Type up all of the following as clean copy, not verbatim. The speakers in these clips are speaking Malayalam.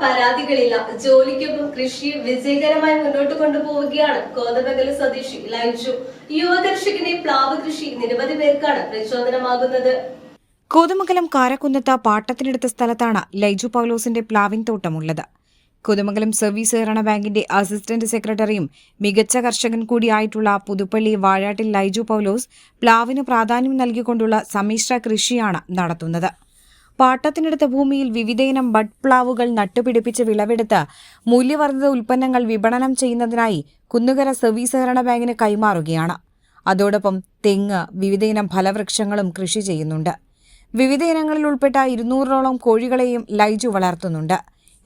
പരാതികളില്ല. ജോലിക്കൊപ്പം കൃഷി വിജയകരമായി മുന്നോട്ട് കൊണ്ടുപോവുകയാണ് കോതമംഗലം സ്വദേശി ലൈജു. യുവകർഷകന്റെ പ്ലാവ് കൃഷി നിരവധി പേർക്കാണ് പ്രചോദനമാകുന്നത്. കോതമംഗലം കാരക്കുന്നത്ത് പാട്ടത്തിനെടുത്ത സ്ഥലത്താണ് ലൈജു പൗലോസിന്റെ പ്ലാവിൻ തോട്ടമുള്ളത്. കോതമംഗലം സർവീസ് സഹകരണ ബാങ്കിന്റെ അസിസ്റ്റന്റ് സെക്രട്ടറിയും മികച്ച കർഷകൻ കൂടിയായിട്ടുള്ള പുതുപ്പള്ളി വാഴാട്ടിൽ ലൈജു പൗലോസ് പ്ലാവിന് പ്രാധാന്യം നൽകിക്കൊണ്ടുള്ള സമ്മിശ്ര കൃഷിയാണ് നടത്തുന്നത്. പാട്ടത്തിനെടുത്ത ഭൂമിയിൽ വിവിധയിനം ബഡ് പ്ലാവുകൾ നട്ടുപിടിപ്പിച്ച് വിളവെടുത്ത് മൂല്യവർദ്ധിത ഉൽപ്പന്നങ്ങൾ വിപണനം ചെയ്യുന്നതിനായി കുന്നുകര സർവീസ് സഹകരണ ബാങ്കിന് കൈമാറുകയാണ്. അതോടൊപ്പം തെങ്ങ്, വിവിധയിനം ഫലവൃക്ഷങ്ങളും കൃഷി ചെയ്യുന്നുണ്ട്. വിവിധ ഇനങ്ങളിൽ ഉൾപ്പെട്ട 200ഓളം കോഴികളെയും ലൈജു വളർത്തുന്നുണ്ട്.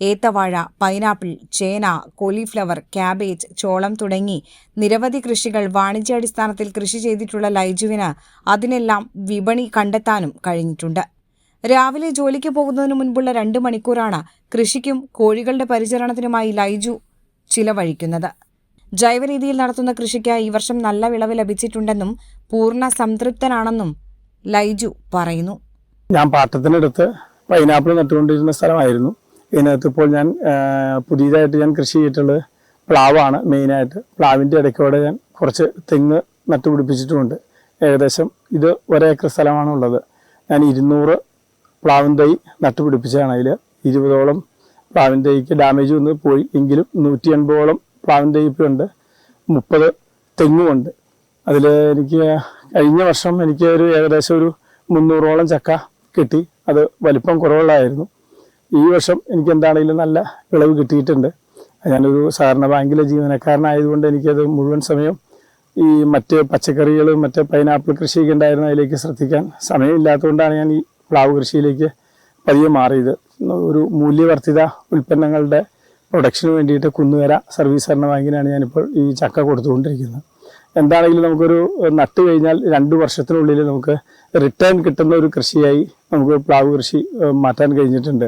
ഏത്തവാഴ, പൈനാപ്പിൾ, ചേന, കോളിഫ്ലവർ, ക്യാബേജ്, ചോളം തുടങ്ങി നിരവധി കൃഷികൾ വാണിജ്യാടിസ്ഥാനത്തിൽ കൃഷി ചെയ്തിട്ടുള്ള ലൈജുവിന് അതിനെല്ലാം വിപണി കണ്ടെത്താനും കഴിഞ്ഞിട്ടുണ്ട്. രാവിലെ ജോലിക്ക് പോകുന്നതിന് മുൻപുള്ള 2 മണിക്കൂറാണ് കൃഷിക്കും കോഴികളുടെ പരിചരണത്തിനുമായി ലൈജു ചിലവഴിക്കുന്നത്. ജൈവരീതിയിൽ നടത്തുന്ന കൃഷിക്ക് ഈ വർഷം നല്ല വിളവ് ലഭിച്ചിട്ടുണ്ടെന്നും പൂർണ്ണ സംതൃപ്തനാണെന്നും ലൈജു പറയുന്നു. ഞാൻ പാട്ടത്തിനടുത്ത് പൈനാപ്പിൾ നട്ടുകൊണ്ടിരുന്ന സ്ഥലമായിരുന്നു. ഇതിനകത്ത് ഇപ്പോൾ ഞാൻ പുതിയതായിട്ട് ഞാൻ കൃഷി ചെയ്തിട്ടുള്ളത് പ്ലാവാണ്. മെയിനായിട്ട് പ്ലാവിൻ്റെ ഇടയ്ക്കോടെ ഞാൻ കുറച്ച് തെങ്ങ് നട്ടുപിടിപ്പിച്ചിട്ടുമുണ്ട്. ഏകദേശം ഇത് 1 ഏക്കർ സ്ഥലമാണ് ഉള്ളത്. ഞാൻ 200 പ്ലാവിൻ തൈ നട്ടുപിടിപ്പിച്ചതാണ്. അതിൽ 20ഓളം പ്ലാവിൻ തൈക്ക് ഡാമേജ് വന്ന് പോയി. എങ്കിലും 180ഓളം പ്ലാവിൻ തൈ ഇപ്പോൾ ഉണ്ട്. 30 തെങ്ങുമുണ്ട്. അതിൽ എനിക്ക് കഴിഞ്ഞ വർഷം എനിക്ക് ഏകദേശം ഒരു 300ഓളം ചക്ക കിട്ടി. അത് വലിപ്പം കുറവുള്ളതായിരുന്നു. ഈ വർഷം എനിക്ക് എന്താണെങ്കിലും നല്ല വിളവ് കിട്ടിയിട്ടുണ്ട്. ഞാനൊരു സഹകരണ ബാങ്കിലെ ജീവനക്കാരനായതുകൊണ്ട് എനിക്കത് മുഴുവൻ സമയം ഈ മറ്റ് പച്ചക്കറികളും മറ്റ് പൈനാപ്പിൾ കൃഷിയൊക്കെ ഉണ്ടായിരുന്ന അതിലേക്ക് ശ്രദ്ധിക്കാൻ സമയമില്ലാത്തതുകൊണ്ടാണ് ഞാൻ ഈ പ്ലാവ് കൃഷിയിലേക്ക് പതിയെ മാറിയത്. ഒരു മൂല്യവർദ്ധിത ഉൽപ്പന്നങ്ങളുടെ പ്രൊഡക്ഷന് വേണ്ടിയിട്ട് കുന്നുകര സർവീസ് സഹകരണ ബാങ്കിനാണ് ഞാനിപ്പോൾ ഈ ചക്ക കൊടുത്തുകൊണ്ടിരിക്കുന്നത്. എന്താണെങ്കിലും നമുക്കൊരു നട്ട് കഴിഞ്ഞാൽ 2 വർഷത്തിനുള്ളിൽ നമുക്ക് റിട്ടേൺ കിട്ടുന്ന ഒരു കൃഷിയായി നമുക്ക് പ്ലാവ് കൃഷി മാറ്റാൻ കഴിഞ്ഞിട്ടുണ്ട്.